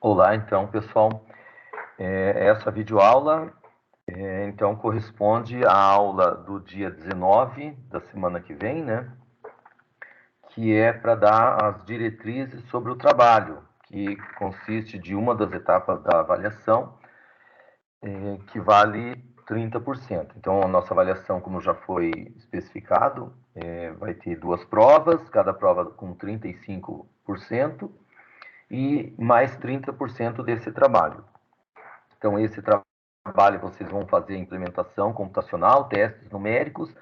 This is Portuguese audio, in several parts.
Olá, então, pessoal. Essa videoaula, então, corresponde à aula do dia 19 da semana que vem, né? Que é para dar as diretrizes sobre o trabalho, que consiste de uma das etapas da avaliação, que vale 30%. Então, a nossa avaliação, como já foi especificado, vai ter duas provas, cada prova com 35% e mais 30% desse trabalho. Então, esse trabalho vocês vão fazer implementação computacional, testes numéricos,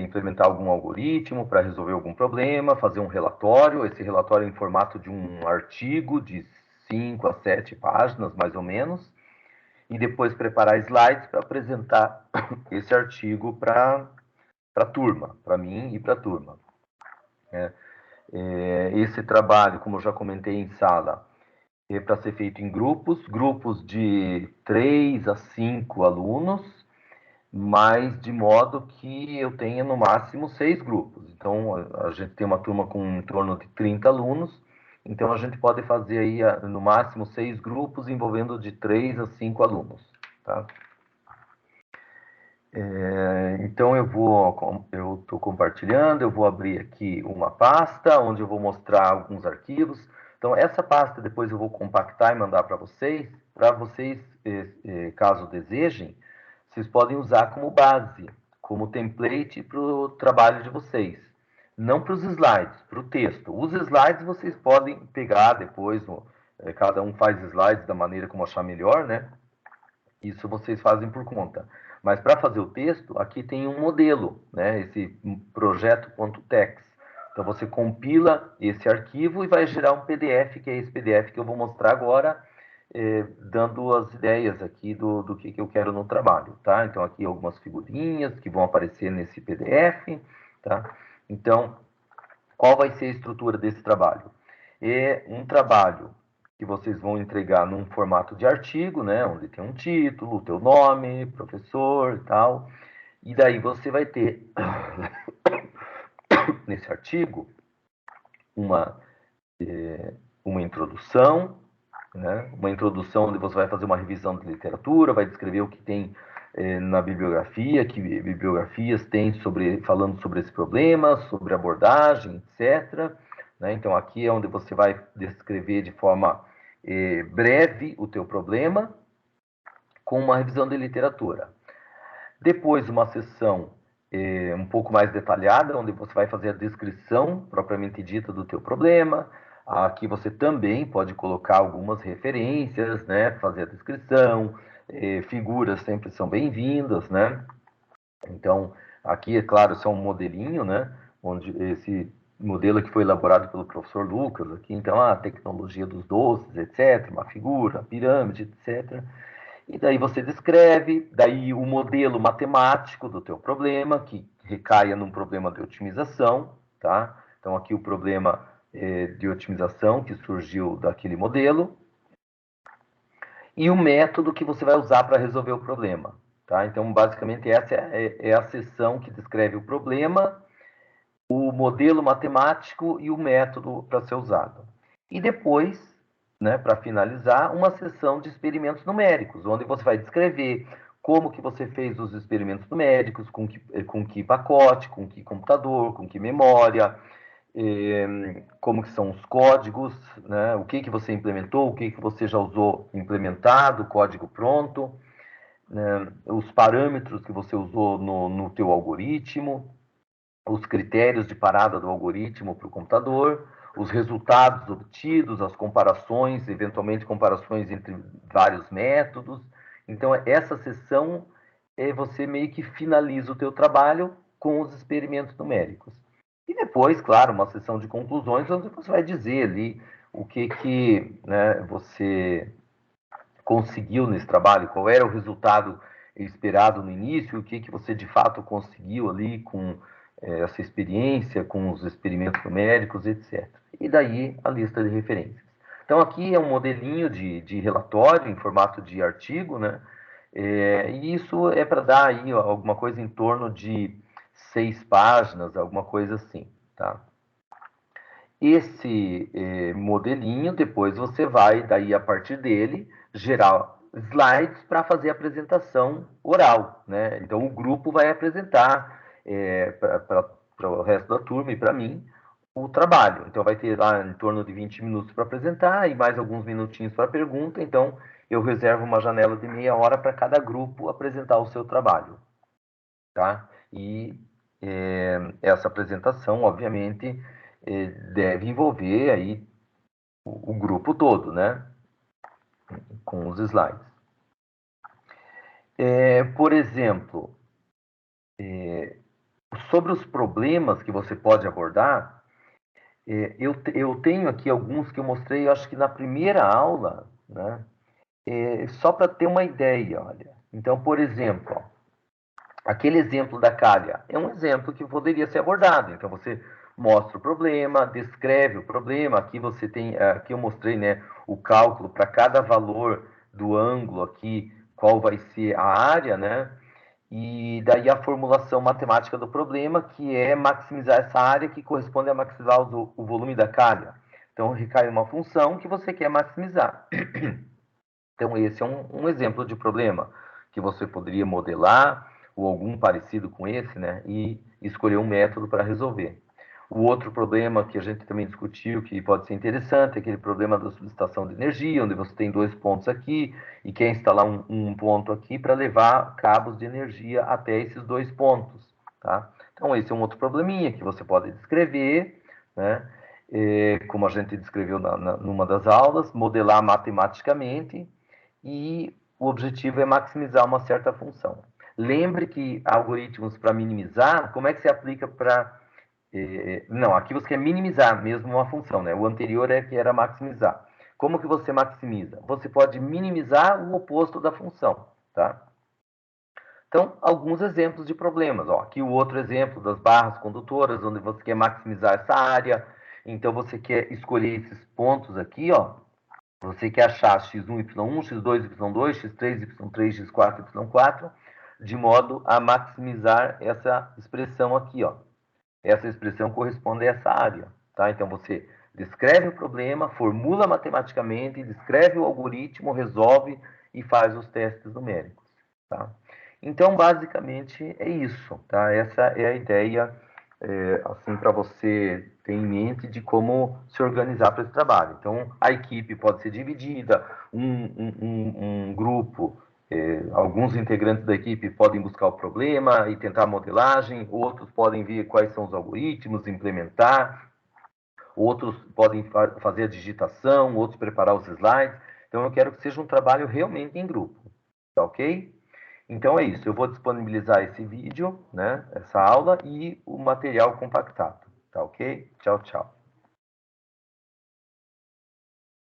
implementar algum algoritmo para resolver algum problema, fazer um relatório. Esse relatório é em formato de um artigo de 5 a 7 páginas, mais ou menos, e depois preparar slides para apresentar esse artigo para a turma, para mim e para a turma. Esse trabalho, como eu já comentei em sala, é para ser feito em grupos de 3 a 5 alunos, mas de modo que eu tenha no máximo 6 grupos. Então, a gente tem uma turma com em torno de 30 alunos, então a gente pode fazer aí no máximo 6 grupos envolvendo de 3 a 5 alunos. Tá? Então eu estou compartilhando, eu vou abrir aqui uma pasta onde eu vou mostrar alguns arquivos. Então essa pasta depois eu vou compactar e mandar para vocês, caso desejem, vocês podem usar como base, como template para o trabalho de vocês. Não para os slides, para o texto. Os slides vocês podem pegar depois, cada um faz slides da maneira como achar melhor, né? Isso vocês fazem por conta. Mas para fazer o texto, aqui tem um modelo, né? Esse projeto.tex. Então você compila esse arquivo e vai gerar um PDF, que é esse PDF que eu vou mostrar agora, dando as ideias aqui do que eu quero no trabalho, tá? Então aqui algumas figurinhas que vão aparecer nesse PDF, tá? Então, qual vai ser a estrutura desse trabalho? É um trabalho que vocês vão entregar num formato de artigo, né, onde tem um título, o teu nome, professor e tal. E daí você vai ter nesse artigo uma uma introdução, né, uma introdução onde você vai fazer uma revisão de literatura, vai descrever o que tem na bibliografia, que bibliografias tem falando sobre esse problema, sobre abordagem, etc. Né? Então, aqui é onde você vai descrever de forma breve o teu problema, com uma revisão de literatura. Depois, uma sessão um pouco mais detalhada, onde você vai fazer a descrição propriamente dita do teu problema. Aqui você também pode colocar algumas referências, né? Fazer a descrição, figuras sempre são bem-vindas, né? Então, aqui, é claro, isso é um modelinho, né? Onde esse modelo que foi elaborado pelo professor Lucas, aqui, então, a tecnologia dos doces, etc., uma figura, pirâmide, etc., e daí você descreve, daí o modelo matemático do teu problema, que recaia num problema de otimização, tá? Então aqui o problema de otimização que surgiu daquele modelo, e o método que você vai usar para resolver o problema, tá? Então basicamente essa é a seção que descreve o problema, o modelo matemático e o método para ser usado. E depois, né, para finalizar, uma sessão de experimentos numéricos, onde você vai descrever como que você fez os experimentos numéricos, com que pacote, com que computador, com que memória, como que são os códigos, né, o que você implementou, o que você já usou implementado, código pronto, né, os parâmetros que você usou no teu algoritmo, os critérios de parada do algoritmo para o computador, os resultados obtidos, as comparações, eventualmente comparações entre vários métodos. Então, essa sessão você meio que finaliza o teu trabalho com os experimentos numéricos. E depois, claro, uma sessão de conclusões, onde você vai dizer ali o que né, você conseguiu nesse trabalho, qual era o resultado esperado no início, o que você de fato conseguiu ali com essa experiência, com os experimentos numéricos, etc. E daí a lista de referências. Então aqui é um modelinho de relatório em formato de artigo, né? E isso é para dar aí alguma coisa em torno de 6 páginas, alguma coisa assim, tá? Esse modelinho, depois você vai, daí a partir dele, gerar slides para fazer a apresentação oral, né? Então, o grupo vai apresentar para o resto da turma e para mim o trabalho. Então, vai ter lá em torno de 20 minutos para apresentar e mais alguns minutinhos para pergunta. Então, eu reservo uma janela de meia hora para cada grupo apresentar o seu trabalho, tá? E essa apresentação, obviamente, deve envolver aí o grupo todo, né? Com os slides. Por exemplo, sobre os problemas que você pode abordar, eu tenho aqui alguns que eu mostrei, eu acho que na primeira aula, né? Só para ter uma ideia, olha. Então, por exemplo, ó, aquele exemplo da calha é um exemplo que poderia ser abordado. Então, você mostra o problema, descreve o problema. Aqui você tem, aqui eu mostrei, né, o cálculo para cada valor do ângulo aqui, qual vai ser a área, né? E daí a formulação matemática do problema, que é maximizar essa área que corresponde a maximizar o volume da calha. Então, recai uma função que você quer maximizar. Então, esse é um exemplo de problema que você poderia modelar, ou algum parecido com esse, né? E escolher um método para resolver. O outro problema que a gente também discutiu, que pode ser interessante, é aquele problema da solicitação de energia, onde você tem dois pontos aqui e quer instalar um ponto aqui para levar cabos de energia até esses dois pontos, tá? Então, esse é um outro probleminha que você pode descrever, né? Como a gente descreveu numa das aulas, modelar matematicamente e o objetivo é maximizar uma certa função. Lembre que algoritmos para minimizar, como é que se aplica para... não, aqui você quer minimizar mesmo uma função, né? O anterior é que era maximizar. Como que você maximiza? Você pode minimizar o oposto da função, tá? Então, alguns exemplos de problemas. Ó, aqui o outro exemplo das barras condutoras, onde você quer maximizar essa área. Então, você quer escolher esses pontos aqui, ó, você quer achar x1, y1, x2, y2, x3, y3, x4, y4, de modo a maximizar essa expressão aqui, ó. Essa expressão corresponde a essa área, tá? Então você descreve o problema, formula matematicamente, descreve o algoritmo, resolve e faz os testes numéricos, tá? Então, basicamente é isso, tá? Essa é a ideia, assim, para você ter em mente de como se organizar para esse trabalho. Então, a equipe pode ser dividida, um grupo, alguns integrantes da equipe podem buscar o problema e tentar a modelagem, outros podem ver quais são os algoritmos, implementar, outros podem fazer a digitação, outros preparar os slides. Então, eu quero que seja um trabalho realmente em grupo, tá ok? Então é isso, eu vou disponibilizar esse vídeo, né, essa aula e o material compactado, tá ok? Tchau, tchau.